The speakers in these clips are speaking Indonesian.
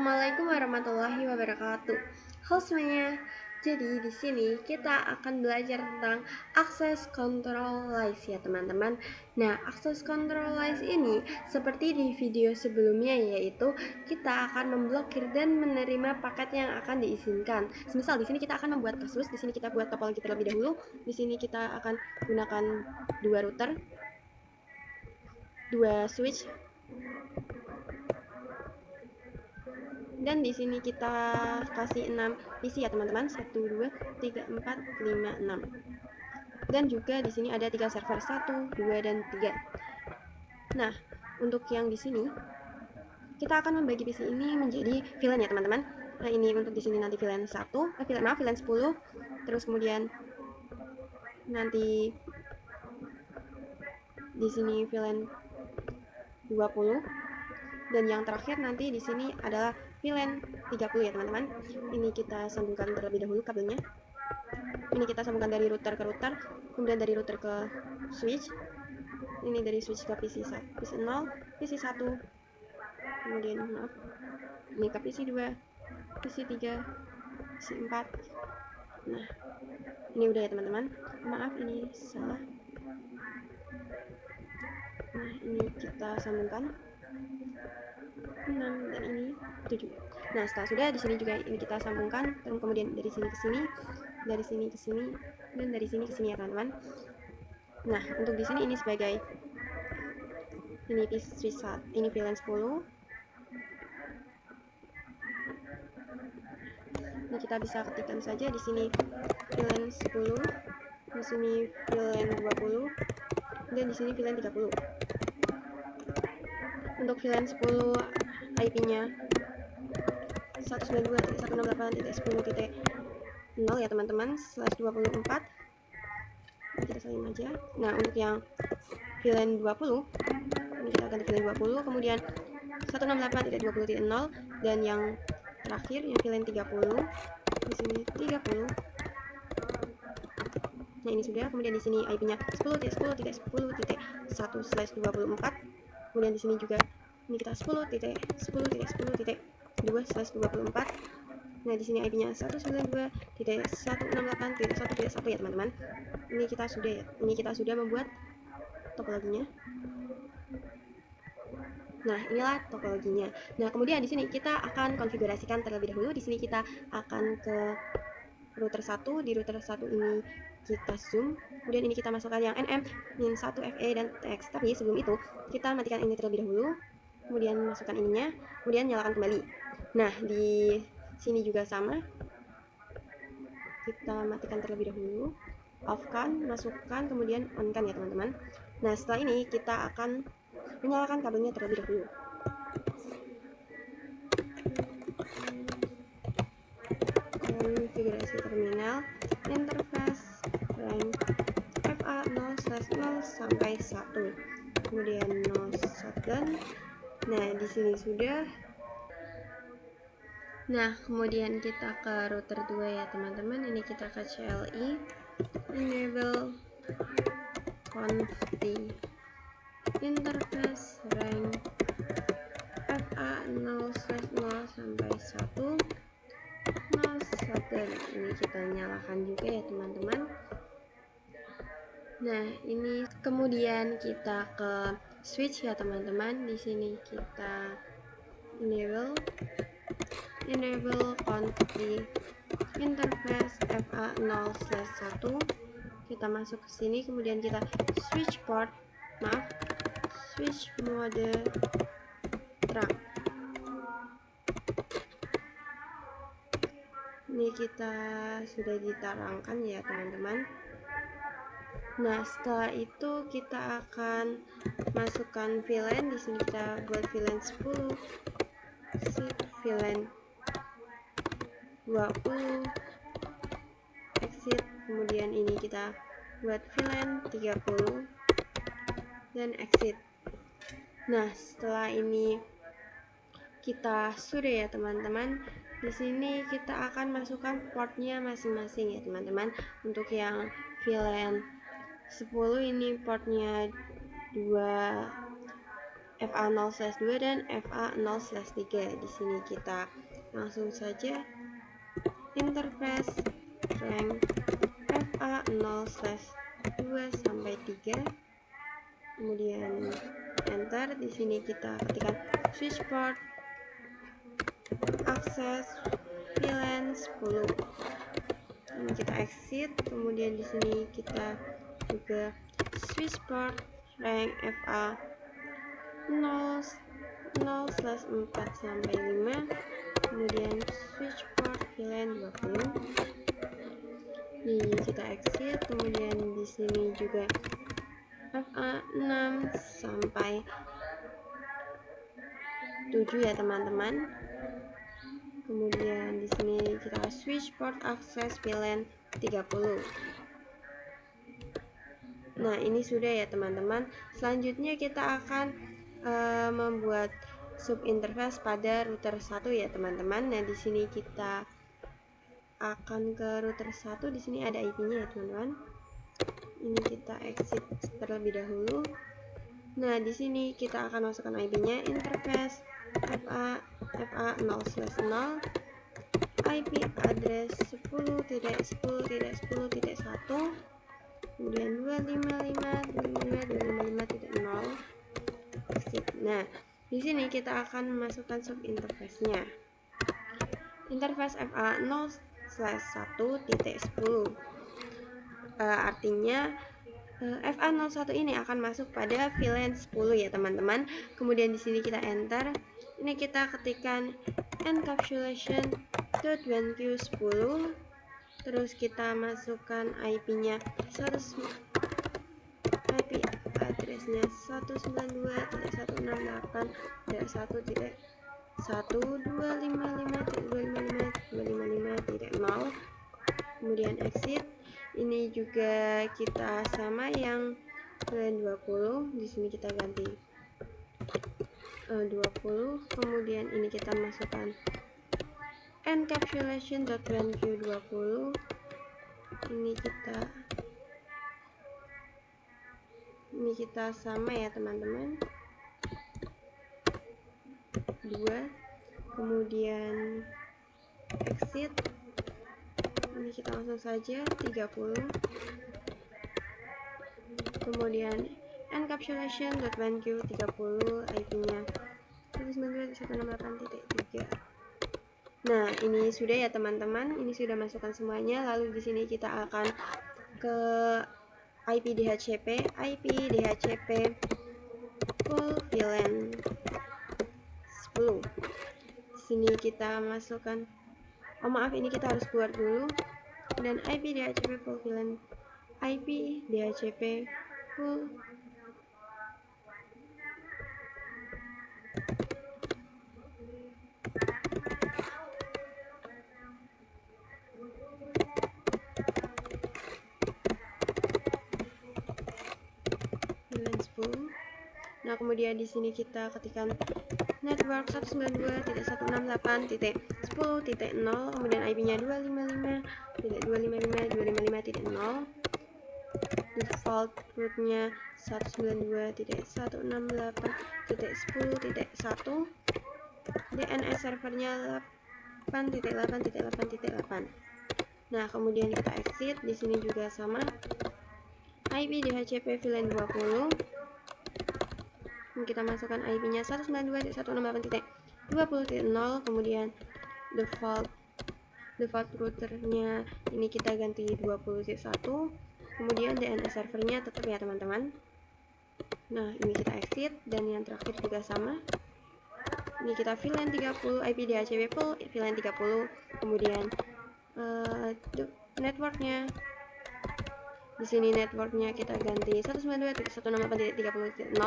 Assalamualaikum warahmatullahi wabarakatuh. Halo semuanya. Jadi di sini kita akan belajar tentang access control list ya teman-teman. Nah, access control list ini seperti di video sebelumnya, yaitu kita akan memblokir dan menerima paket yang akan diizinkan. Misal di sini kita akan membuat kasus, di sini kita buat topologi terlebih dahulu. Di sini kita akan gunakan dua router, dua switch, dan di sini kita kasih 6 PC ya teman-teman, 1 2 3 4 5 6. Dan juga di sini ada 3 server, 1 2 dan 3. Nah, untuk yang di sini kita akan membagi PC ini menjadi VLAN ya teman-teman. Nah, ini untuk di sini nanti VLAN 1, VLAN 10, terus kemudian nanti di sini VLAN 20, dan yang terakhir nanti di sini adalah VLAN 30 ya teman-teman. Ini kita sambungkan terlebih dahulu kabelnya. Ini kita sambungkan dari router ke router, kemudian dari router ke switch. Ini dari switch ke PC 0, PC 1, kemudian maaf, ini ke PC 2, PC 3, PC 4. Nah, ini udah ya teman-teman. Maaf, ini salah. Nah, ini kita sambungkan 6 dan ini 7. Nah, setelah sudah di sini juga ini kita sambungkan, dan kemudian dari sini ke sini, dari sini ke sini, dan dari sini ke sini ya teman-teman. Nah, untuk di sini ini sebagai ini switch 1, ini VLAN 10. Ini kita bisa ketikkan saja di sini VLAN 10, di sini VLAN 20, dan di sini VLAN 30. Untuk VLAN 10 IP-nya 192.168.10.0 ya teman-teman, /24. Kita salin aja. Nah, untuk yang VLAN 20, ini kita ganti VLAN 20, kemudian 168.20.0, dan yang terakhir yang VLAN 30, di sini 30. Nah, ini sudah. Kemudian di sini IP-nya 10.10.10.1/24. Kemudian di sini juga ini kita 10.10.10.2/24. Nah, di sini IP-nya 192.168.1.1 ya teman-teman. Ini kita sudah ya. Ini kita sudah membuat topologinya. Nah, inilah topologinya. Nah, kemudian di sini kita akan konfigurasikan terlebih dahulu. Di sini kita akan ke router 1. Di router 1 ini kita zoom. Kemudian ini kita masukkan yang NM, min1, FE, dan TX. Tapi sebelum itu, kita matikan ini terlebih dahulu. Kemudian masukkan ininya, kemudian nyalakan kembali. Nah, di sini juga sama. Kita matikan terlebih dahulu, off-kan, masukkan, kemudian on-kan ya teman-teman. Nah, setelah ini kita akan menyalakan kabelnya terlebih dahulu. Konfigurasi terminal, interface, rank, FA 0/0 sampai 1, kemudian no shotgun. Nah, di sini sudah. Nah, kemudian kita ke router 2 ya teman-teman. Ini kita ke CLI, enable conf interface rank FA 0/0 sampai 1, no shotgun. Ini kita nyalakan juga ya teman-teman. Nah, ini kemudian kita ke switch ya teman-teman. Di sini kita enable config interface FA 0/1. Kita masuk ke sini, kemudian kita switch mode trunk. Ini kita sudah ditarangkan ya teman-teman. Nah, setelah itu kita akan masukkan VLAN. Di sini kita buat VLAN 10, VLAN 20, exit. Kemudian ini kita buat VLAN 30 dan exit. Nah, setelah ini kita sudah ya teman-teman. Di sini kita akan masukkan portnya masing-masing ya teman-teman. Untuk yang VLAN 10 ini portnya 2 FA0/2 dan FA0/3. Di sini kita langsung saja interface rank FA0/2 sampai 3. Kemudian enter. Di sini kita ketikkan switch port akses VLAN 10. Ini kita exit. Kemudian di sini kita juga switch port rank FA 0/4 sampai 5. Kemudian switch port VLAN 20. Ini kita exit. Kemudian di sini juga FA 6 sampai 7 ya teman-teman. Kemudian di sini kita switch port akses VLAN 30. Nah, ini sudah ya teman-teman. Selanjutnya kita akan membuat sub interface pada router 1 ya teman-teman. Nah, di sini kita akan ke router 1. Di sini ada IP-nya ya teman-teman. Ini kita exit terlebih dahulu. Nah, di sini kita akan masukkan IP-nya interface FA0/0 IP address 10.10.10.1 kemudian 255.255.255.0. Nah, di sini kita akan memasukkan sub interface-nya. Interface FA0/1.10. Artinya FA01 ini akan masuk pada VLAN 10 ya teman-teman. Kemudian di sini kita enter. Ini kita ketikkan encapsulation.1q10. Terus kita masukkan IP-nya IP address-nya 192.168.1.1.255.255.255.0. Kemudian exit. Ini juga kita sama yang VLAN 20. Di sini kita ganti 20. Kemudian ini kita masukkan encapsulation.1q20. Ini kita sama ya teman-teman, 2. Kemudian exit. Ini kita langsung saja 30. Kemudian encapsulation.1q30 IP-nya 192.168.3. Nah, ini sudah ya teman-teman. Ini sudah masukkan semuanya. Lalu di sini kita akan ke IP DHCP full VLAN 10. Di sini kita masukkan, maaf, ini kita harus keluar dulu. Dan IP DHCP full VLAN, IP DHCP full VLAN 10. Nah, kemudian di sini kita ketikkan network 192.168.10.0, kemudian IP-nya 255.255.255.0, default root-nya 192.168.10.1, DNS servernya 8.8.8.8. Nah, kemudian kita exit. Di sini juga sama, IP DHCP VLAN 20. Kita masukkan IP-nya 192.168.20.0, kemudian default routernya ini kita ganti 20.1, kemudian DNS servernya tetap ya teman-teman. Nah, ini kita exit. Dan yang terakhir juga sama, ini kita VLAN 30, IP DHCP full VLAN 30, kemudian networknya, di sini networknya kita ganti 192.168.30.0.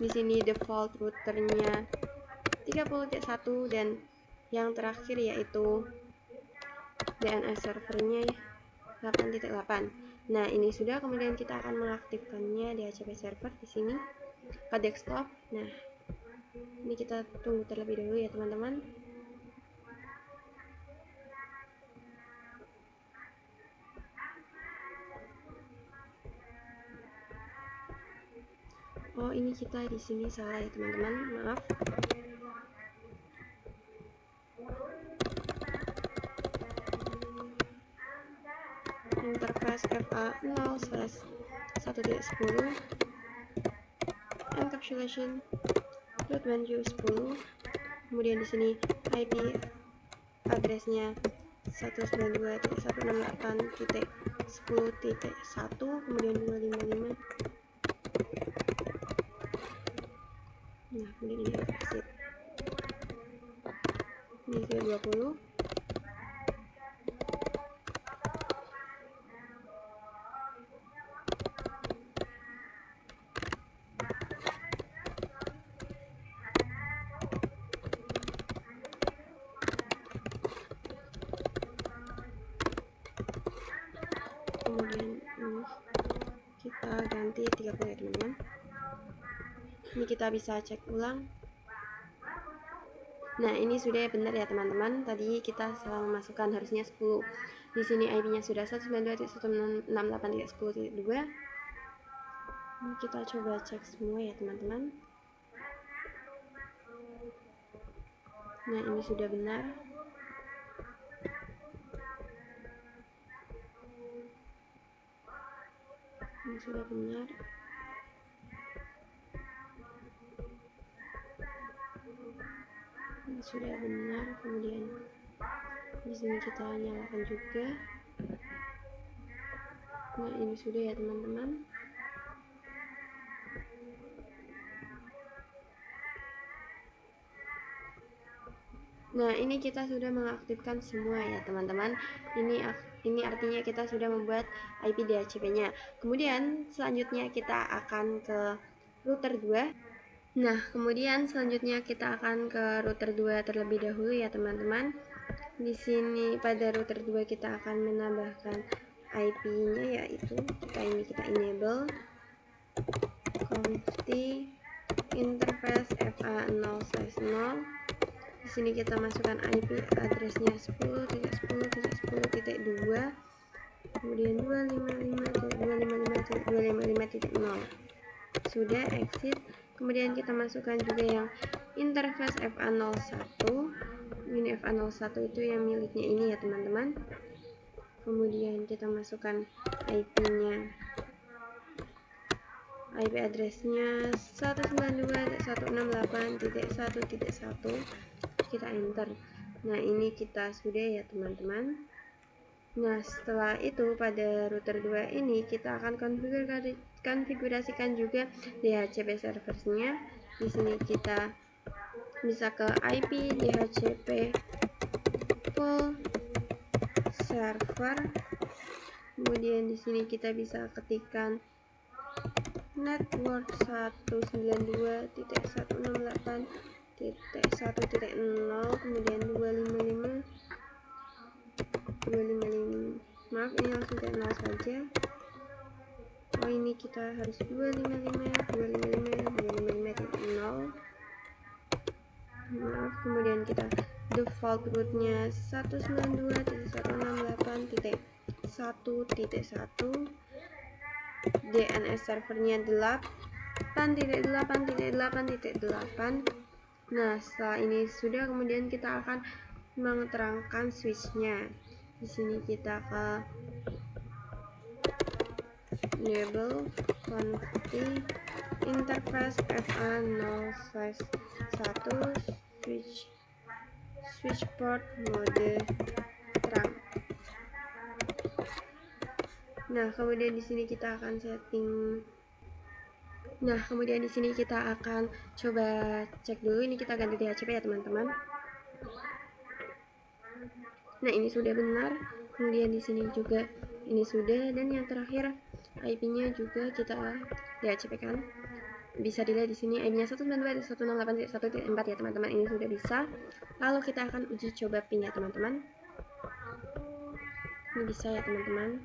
Di sini default routernya 30.1, dan yang terakhir yaitu DNS servernya 8.8. Nah, ini sudah. Kemudian kita akan mengaktifkannya DHCP server di sini ke desktop. Nah, ini kita tunggu terlebih dahulu ya teman-teman. Oh, ini kita di sini salah ya teman-teman, maaf. Interface FA0/1.10 encapsulation root menu 10. Kemudian di sini IP addressnya 192.168.10.1, kemudian 255. Nah, kemudian ini exit. Ini sudah 20. Kemudian ini kita ganti 30 ya teman-teman. Ini kita bisa cek ulang. Nah, ini sudah benar ya teman-teman. Tadi kita salah memasukkan, harusnya 10. Di sini IP-nya sudah 192.168.10.2. Ini kita coba cek semua ya teman-teman. Nah, ini sudah benar. Ini sudah benar. Ini sudah benar. Kemudian di sini kita nyalakan juga. Nah, ini sudah ya teman-teman. Nah, ini kita sudah mengaktifkan semua ya teman-teman. Ini artinya kita sudah membuat IP DHCP-nya. Kemudian selanjutnya kita akan ke router 2. Nah, kemudian selanjutnya kita akan ke router 2 terlebih dahulu ya teman-teman. Di sini pada router 2 kita akan menambahkan IP-nya, yaitu kita enable conft interface FA0/0. Di sini kita masukkan IP addressnya 10.10.10.2, kemudian 255.255.255.0. Sudah exit. Kemudian kita masukkan juga yang interface FA01. Ini FA01 itu yang miliknya ini ya teman-teman. Kemudian kita masukkan IP-nya, IP addressnya 192.168.1.1. Kita enter. Nah, ini kita sudah ya teman-teman. Nah, setelah itu pada router 2 ini kita akan konfigurasikan juga DHCP servernya. Di sini kita bisa ke IP DHCP full server. Kemudian di sini kita bisa ketikkan network 192.168.1.0, kemudian 255, maaf ini langsung ke 0 saja. Oh, ini kita harus 255.0. Maaf, kemudian kita default rootnya 192.168.1.1, DNS servernya 8.8.8.8. Nah, setelah ini sudah, kemudian kita akan menerangkan switchnya. Di sini kita ke enable conft interface FA0/1 switch port mode terang. Nah, kemudian di sini kita akan setting. Nah, kemudian di sini kita akan coba cek dulu. Ini kita ganti DHCP ya teman-teman. Nah, ini sudah benar. Kemudian di sini juga ini sudah, dan yang terakhir IP-nya juga kita DHCP kan. Bisa dilihat di sini IP-nya 192.168.1.4 ya teman-teman. Ini sudah bisa. Lalu kita akan uji coba pin ya teman-teman. Ini bisa ya teman-teman.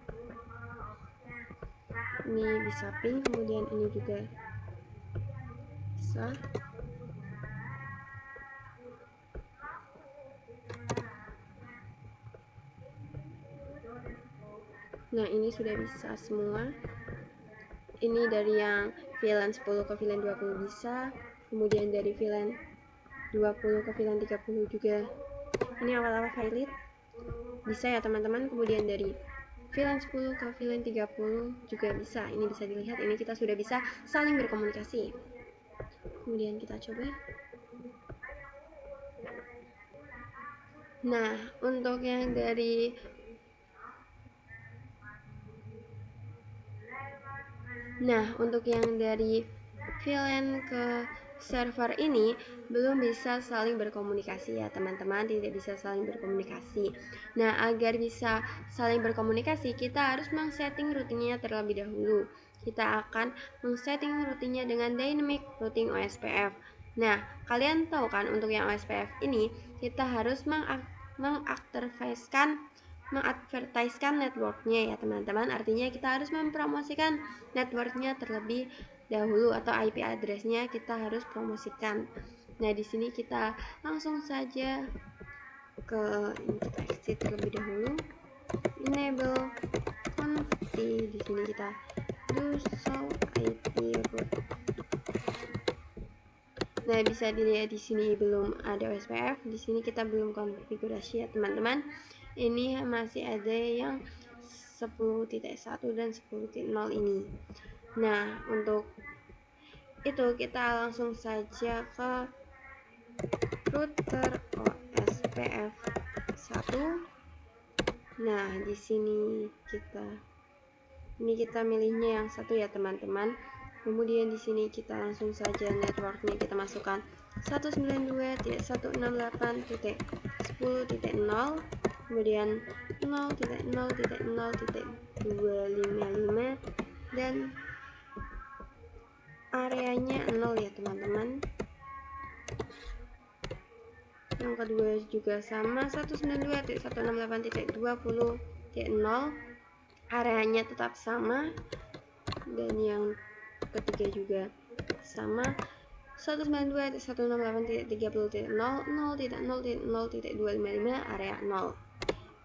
Ini bisa pin, kemudian ini juga bisa. Nah, ini sudah bisa semua. Ini dari yang VLAN 10 ke VLAN 20 bisa, kemudian dari VLAN 20 ke VLAN 30 juga. Ini awal-awal valid bisa ya teman-teman. Kemudian dari VLAN 10 ke VLAN 30 juga bisa. Ini bisa dilihat, ini kita sudah bisa saling berkomunikasi. Kemudian kita coba. Nah, untuk yang dari VLAN ke server ini belum bisa saling berkomunikasi ya teman-teman, tidak bisa saling berkomunikasi. Nah, agar bisa saling berkomunikasi, kita harus men-setting routingnya terlebih dahulu. Kita akan men-setting routingnya dengan dynamic routing OSPF. Nah, kalian tahu kan untuk yang OSPF ini kita harus mengadvertiskan networknya ya teman-teman. Artinya kita harus mempromosikan networknya terlebih dahulu, atau IP addressnya kita harus promosikan. Nah, di sini kita langsung saja ke kita exit terlebih dahulu, enable conf. Di sini kita do show IP root. Nah, bisa dilihat di sini belum ada OSPF, di sini kita belum konfigurasi ya teman-teman. Ini masih ada yang 10.1 dan 10.0 ini. Nah, untuk itu kita langsung saja ke router OSPF 1. Nah, di sini kita milihnya yang 1 ya teman-teman. Kemudian di sini kita langsung saja networknya kita masukkan 192.168.10.0, kemudian 0.0.0.255 dan areanya 0 ya teman-teman. Yang kedua juga sama 192.168.20.0, areanya tetap sama. Dan yang ketiga juga sama 192.168.30.0, 0.0.0.255, area 0.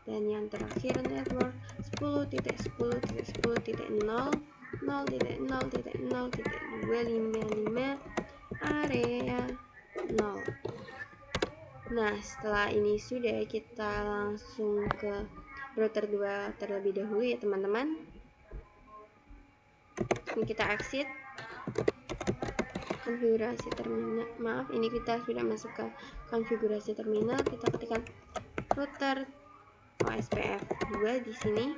Dan yang terakhir network 10.10.10.0, 0.0.0.255, area 0. Nah, setelah ini sudah, kita langsung ke router 2 terlebih dahulu ya teman-teman. Ini kita exit konfigurasi terminal. Maaf, ini kita sudah masuk ke konfigurasi terminal. Kita ketikkan router OSPF 2 di sini.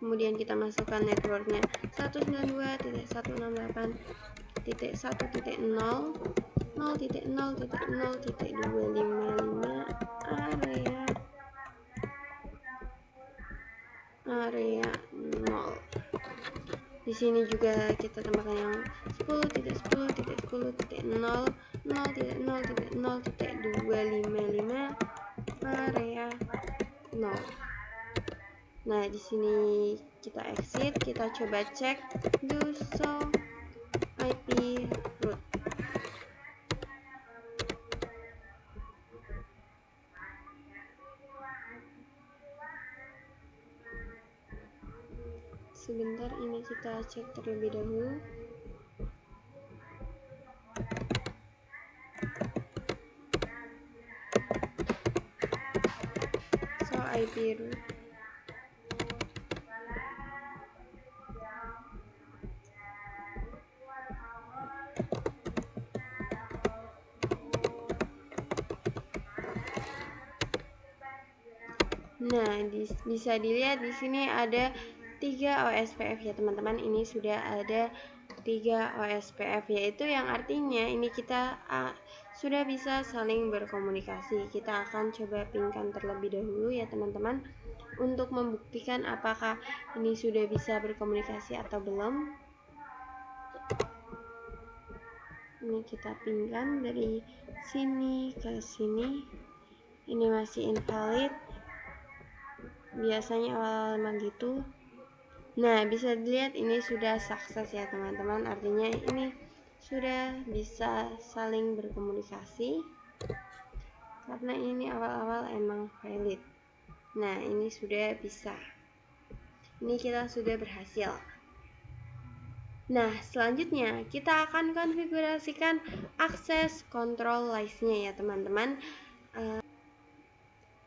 Kemudian kita masukkan networknya 192.168.1.0, 0.0.0.255, area 0. Di sini juga kita tambahkan yang 10.10.10.0, 0.0.0.255, area 0. Nah, di sini kita exit, kita coba cek do show IP root. Sebentar, ini kita cek terlebih dahulu. So IP root. Nah, bisa dilihat di sini ada 3 OSPF ya teman-teman. Ini sudah ada 3 OSPF, yaitu yang artinya ini kita sudah bisa saling berkomunikasi. Kita akan coba pingkan terlebih dahulu ya teman-teman, untuk membuktikan apakah ini sudah bisa berkomunikasi atau belum. Ini kita pingkan dari sini ke sini. Ini masih invalid. Biasanya awal memang gitu. Nah, bisa dilihat ini sudah sukses ya teman-teman. Artinya ini sudah bisa saling berkomunikasi, karena ini awal-awal emang valid. Nah, ini sudah bisa. Ini kita sudah berhasil. Nah, selanjutnya kita akan konfigurasikan akses control list-nya ya teman-teman.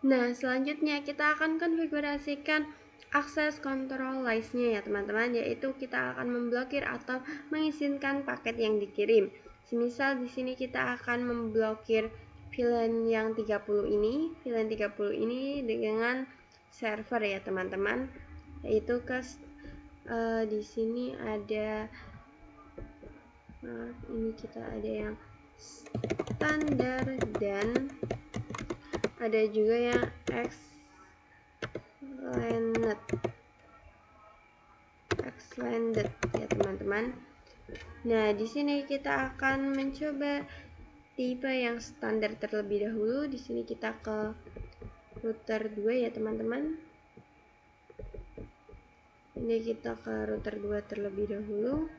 Nah, selanjutnya kita akan konfigurasikan akses control list-nya ya teman-teman, yaitu kita akan memblokir atau mengizinkan paket yang dikirim. Semisal di sini kita akan memblokir VLAN yang 30 ini, VLAN 30 ini dengan server ya teman-teman, yaitu di sini ada ini kita ada yang standar dan ada juga yang extended ya teman-teman. Nah, di sini kita akan mencoba tipe yang standar terlebih dahulu. Di sini kita ke router 2 ya teman-teman. Ini kita ke router 2 terlebih dahulu.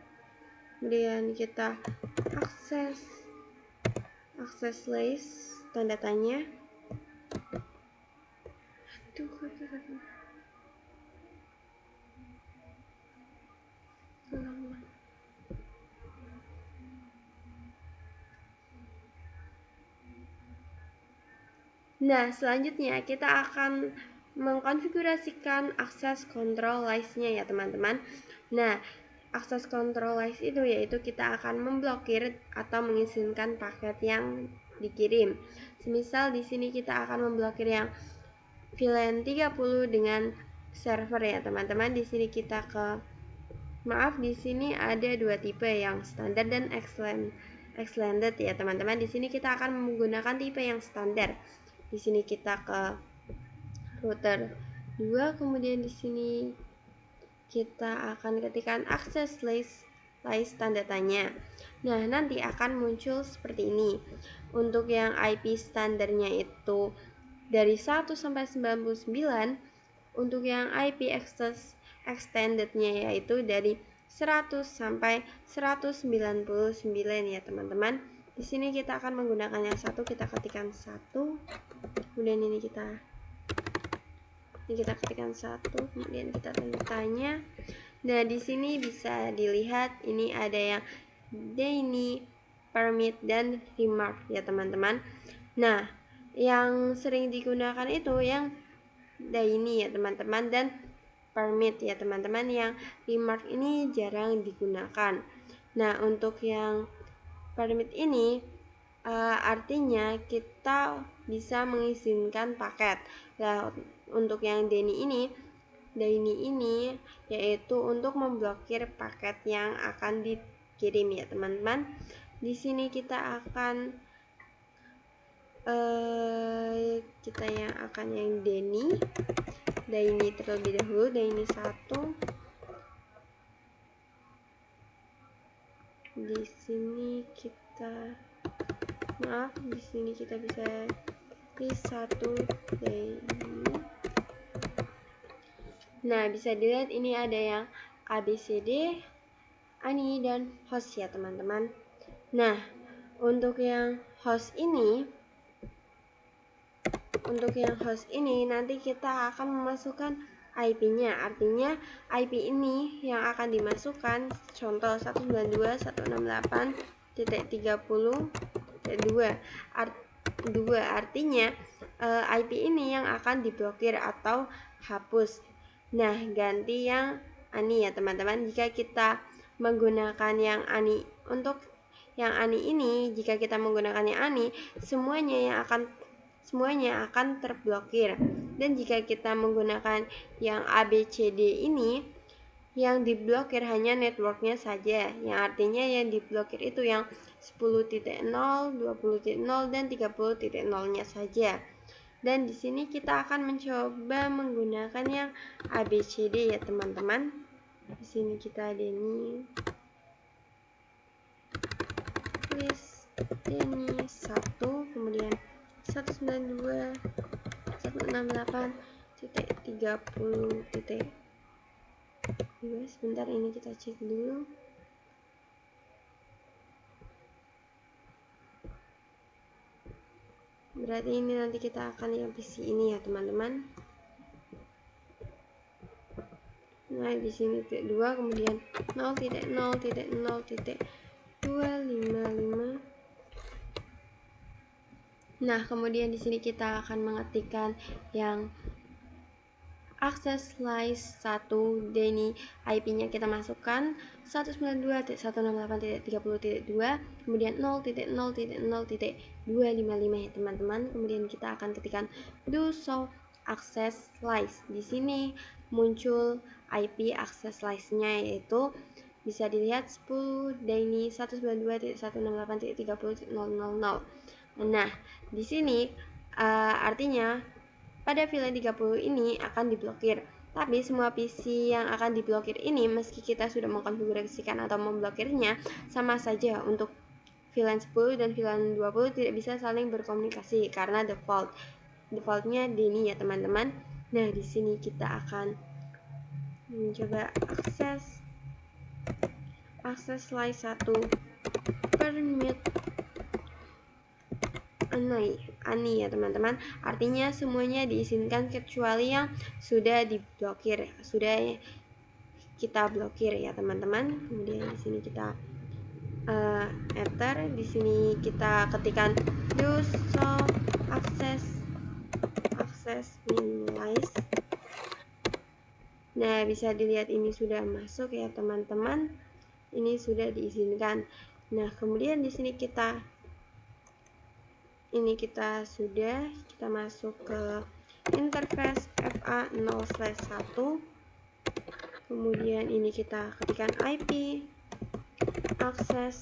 Kemudian kita akses list tanda tanya. Nah, selanjutnya kita akan mengkonfigurasikan akses control list-nya ya teman-teman. Nah, akses control list itu yaitu kita akan memblokir atau mengizinkan paket yang dikirim. Semisal di sini kita akan memblokir yang VLAN 30 dengan server ya teman-teman. Di sini kita di sini ada dua tipe, yang standar dan extended ya teman-teman. Di sini kita akan menggunakan tipe yang standar. Di sini kita ke router 2, kemudian di sini kita akan ketikkan akses list tanda tanya. Nah, nanti akan muncul seperti ini. Untuk yang IP standarnya itu dari 1 sampai 99, untuk yang IP extendednya yaitu dari 100 sampai 199 ya teman-teman. Di sini kita akan menggunakan yang satu, kita ketikkan 1. Kemudian ini kita ketikkan 1, kemudian kita tanya. Nah, di sini bisa dilihat ini ada yang daily, permit, dan remark ya teman-teman. Nah, yang sering digunakan itu yang daily ya teman-teman, dan permit ya teman-teman. Yang remark ini jarang digunakan. Nah, untuk yang permit ini artinya kita bisa mengizinkan paket. Nah, untuk yang daily ini yaitu untuk memblokir paket yang akan dikirim ya teman-teman. Di sini kita akan yang daily terlebih dahulu, daily 1. Di sini kita bisa di 1 daily. Nah, bisa dilihat ini ada yang ABCD, ANI, dan host ya teman-teman. Nah, untuk yang host ini nanti kita akan memasukkan IP-nya. Artinya IP ini yang akan dimasukkan, contoh 192.168.30.2. Artinya IP ini yang akan diblokir atau hapus. Nah, ganti yang ANI ya teman-teman. Jika kita menggunakan yang ANI, untuk yang ANI ini, jika kita menggunakan yang ANI, semuanya akan terblokir. Dan jika kita menggunakan yang ABCD ini, yang diblokir hanya networknya saja, yang artinya yang diblokir itu yang 10.0, 20.0, dan 30.0-nya saja. Dan di sini kita akan mencoba menggunakan yang ABCD ya teman-teman. Di sini kita ada ini list ini 1, kemudian 192.168.30.2. Sebentar, ini kita cek dulu. Berarti ini nanti kita akan yang PC ini ya teman-teman. Nah, di sini titik 2, kemudian 0.0.0.255. Nah, kemudian di sini kita akan mengetikkan yang akses slice 1, dan ini IP-nya kita masukkan 192.168.30.2, kemudian 0.0.0.255 ya teman-teman. Kemudian kita akan ketikkan do show access slice. Di sini muncul IP akses slice-nya, yaitu bisa dilihat 10 Daini 192.168.30.000. Nah, di sini artinya pada VLAN 30 ini akan diblokir. Tapi semua PC yang akan diblokir ini, meski kita sudah mengkonfigurasikan atau memblokirnya, sama saja. Untuk VLAN 10 dan VLAN 20 tidak bisa saling berkomunikasi karena defaultnya Deni ya teman-teman. Nah, di sini kita akan mencoba akses slice 1 permit ani ya teman-teman, artinya semuanya diizinkan kecuali yang sudah diblokir, sudah kita blokir ya teman-teman. Kemudian di sini kita enter, di sini kita ketikkan do show access minimize. Nah, bisa dilihat ini sudah masuk ya teman-teman, ini sudah diizinkan. Nah, kemudian di sini kita masuk ke interface FA0/1, kemudian ini kita ketikkan IP akses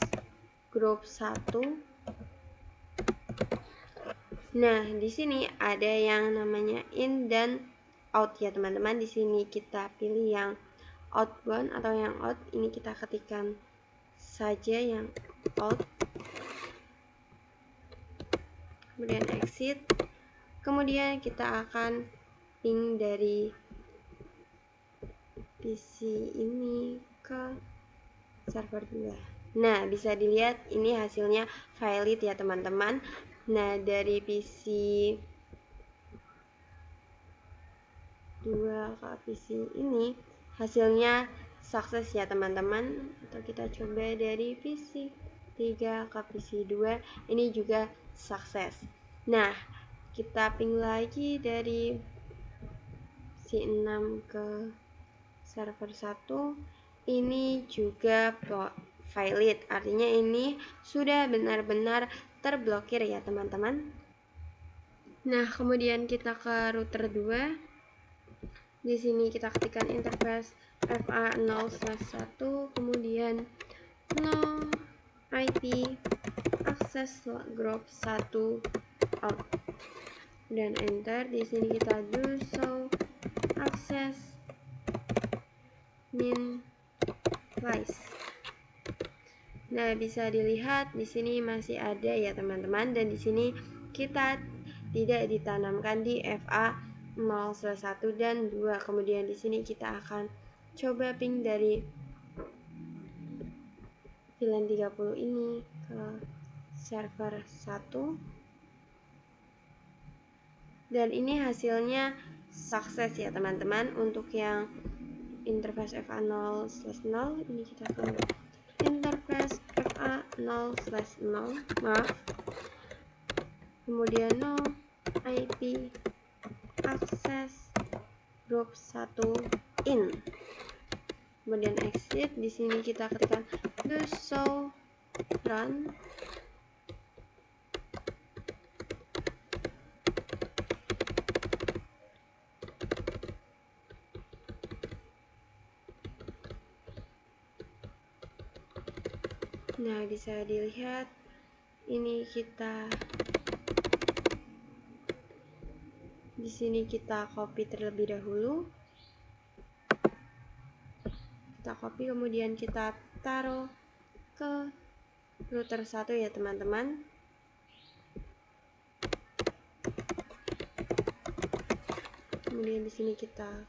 group 1. Nah, di sini ada yang namanya in dan out ya teman-teman. Di sini kita pilih yang outbound atau yang out, ini kita ketikkan saja yang out, kemudian exit. Kemudian kita akan ping dari PC ini ke server 2. Nah, bisa dilihat ini hasilnya valid ya teman-teman. Nah, dari PC 2 ke PC ini hasilnya sukses ya teman-teman. Atau kita coba dari PC 3 ke PC 2, ini juga sukses. Nah, kita ping lagi dari C6 ke server 1, ini juga valid, artinya ini sudah benar-benar terblokir ya teman-teman. Nah, kemudian kita ke router 2. Di sini kita ketikkan interface FA0/1, kemudian no IP akses group 1 out, dan enter. Di sini kita do show access min slice. Nah, bisa dilihat di sini masih ada ya teman-teman, dan di sini kita tidak ditanamkan di FA0/1 dan 2. Kemudian di sini kita akan coba ping dari VLAN 30 ini ke server 1, dan ini hasilnya sukses ya teman-teman. Untuk yang interface FA0/0, ini kita ke interface FA0/0, maaf, kemudian no IP akses group 1 in, kemudian exit. Di sini kita ketikkan do show run. Nah, bisa dilihat ini di sini kita copy terlebih dahulu. Kita copy, kemudian kita taruh ke router 1 ya teman-teman. Kemudian di sini kita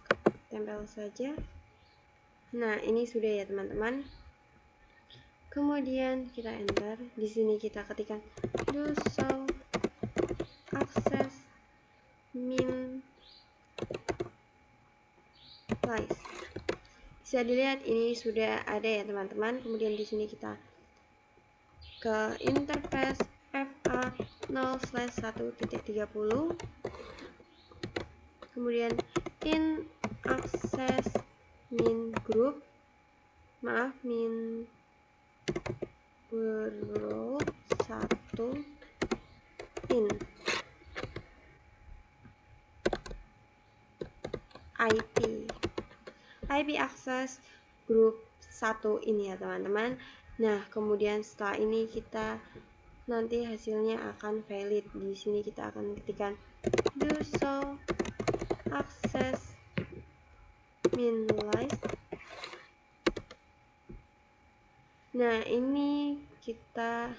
tempel saja. Nah, ini sudah ya teman-teman. Kemudian kita enter. Di sini kita ketikkan do show access min slice. Bisa dilihat ini sudah ada ya teman-teman. Kemudian di sini kita ke interface FA 0/1.30, kemudian in access min group, min group 1 in IP access group 1 ini ya teman-teman. Nah, kemudian setelah ini kita nanti hasilnya akan valid. Di sini kita akan ketikkan do show access minimize. Nah, ini kita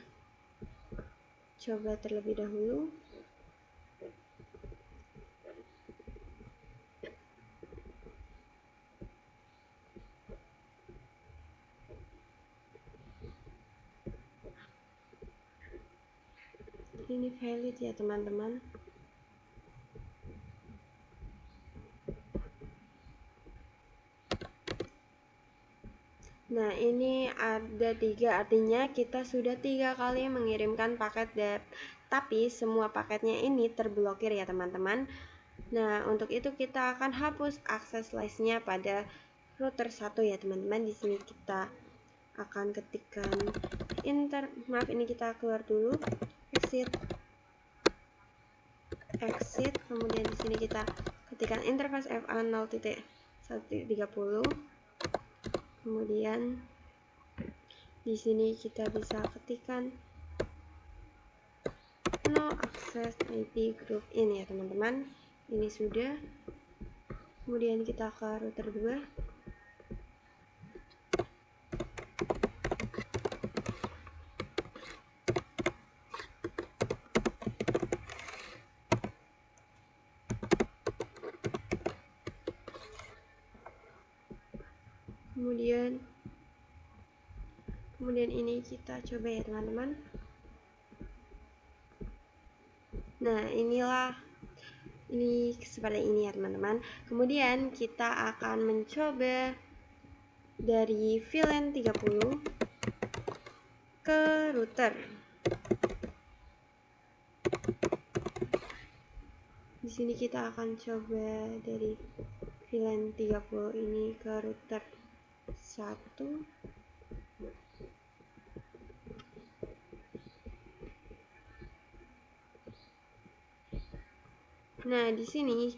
coba terlebih dahulu. Ini valid ya teman-teman. Nah, ini ada 3, artinya kita sudah 3 kali mengirimkan paket tapi semua paketnya ini terblokir ya teman-teman. Nah, untuk itu kita akan hapus akses listnya pada router 1 ya teman-teman. Di sini kita akan ketikkan ini kita keluar dulu, exit, kemudian di sini kita ketikkan interface FA 0.130, kemudian di sini kita bisa ketikkan no access IP group ini ya teman-teman. Ini sudah. Kemudian kita ke router 2. Kemudian ini kita coba ya teman-teman. Nah, ini seperti ini ya teman-teman. Kemudian kita akan mencoba dari VLAN 30 ke router. Di sini kita akan coba dari VLAN 30 ini ke router 1. Nah, di sini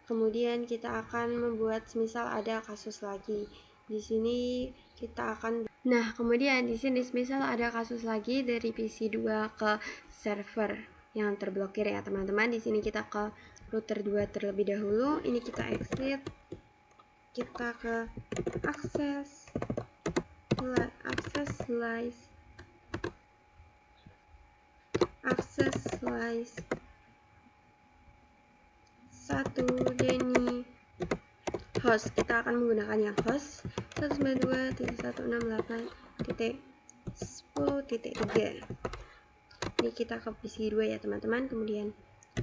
kemudian kita akan membuat semisal ada kasus lagi. Di sini kita akan kemudian di sini semisal ada kasus lagi dari PC 2 ke server yang terblokir ya teman-teman. Di sini kita ke router 2 terlebih dahulu. Ini kita exit. Kita ke access slice 1 Denny host. Kita akan menggunakan yang host 192.168.10.3. Ini kita ke PC 2 ya teman-teman. Kemudian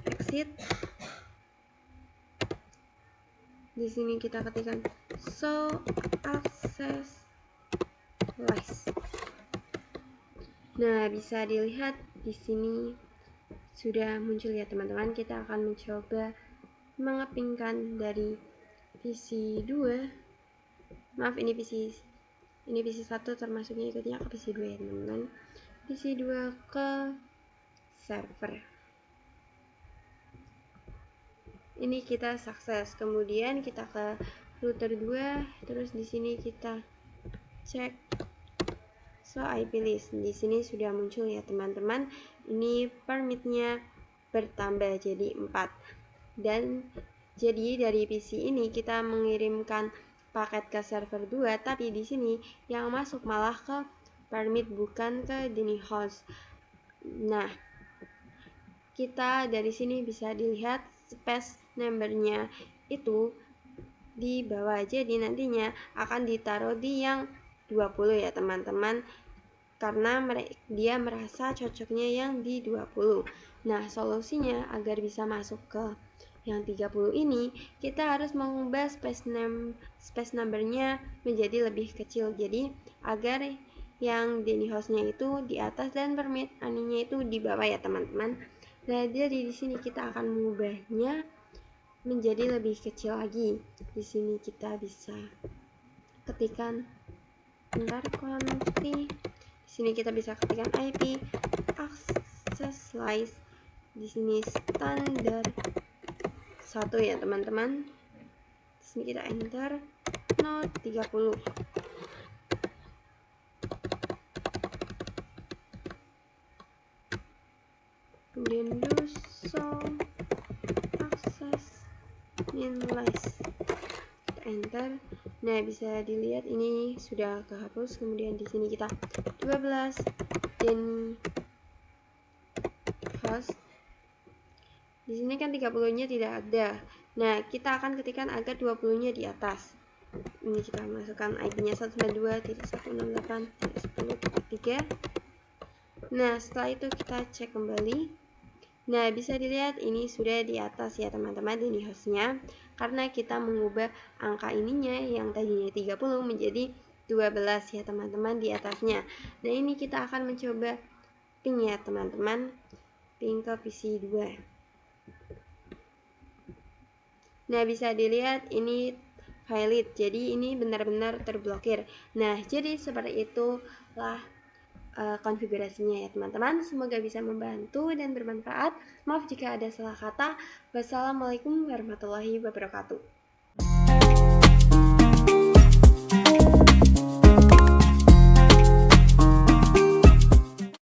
exit. Di sini kita ketikkan show access list. Nah, bisa dilihat di sini sudah muncul ya teman-teman. Kita akan mencoba mengepingkan dari PC 2. Maaf, ini PC 1 termasuknya ikutnya ke PC 2 ya teman-teman. PC 2 ke server. Ini kita sukses. Kemudian kita ke router 2, terus di sini kita cek show IP list. Di sini sudah muncul ya teman-teman. Ini permitnya bertambah jadi 4. Dan jadi dari PC ini kita mengirimkan paket ke server 2, tapi di sini yang masuk malah ke permit bukan ke Denny host. Nah, kita dari sini bisa dilihat space numbernya itu di bawah, jadi nantinya akan ditaruh di yang 20 ya teman-teman, karena dia merasa cocoknya yang di 20. Nah, solusinya agar bisa masuk ke yang 30 ini kita harus mengubah space numbernya menjadi lebih kecil, jadi agar yang Denny hostnya itu di atas dan permit aninya itu di bawah ya teman-teman. Nah, jadi di sini kita akan mengubahnya menjadi lebih kecil lagi. Di sini kita bisa ketikkan konfi. Di sini kita bisa ketikkan IP access slice. Di sini standar 1 ya teman-teman. Di sini kita enter 030. Kemudian do show access minimize. Kita enter. Nah, bisa dilihat ini sudah kehapus. Kemudian di sini kita 12 dan host. Di sini kan 30-nya tidak ada. Nah, kita akan ketikkan agar 20-nya di atas. Ini kita masukkan IP-nya 192.168.10.3. Nah, setelah itu kita cek kembali. Nah, bisa dilihat ini sudah di atas ya teman-teman, ini hostnya, karena kita mengubah angka ininya yang tadinya 30 menjadi 12 ya teman-teman di atasnya. Nah, ini kita akan mencoba ping ya teman-teman, ping ke PC 2. Nah, bisa dilihat ini valid, jadi ini benar-benar terblokir. Nah, jadi seperti itulah konfigurasinya ya teman-teman. Semoga bisa membantu dan bermanfaat. Maaf jika ada salah kata. Wassalamualaikum warahmatullahi wabarakatuh.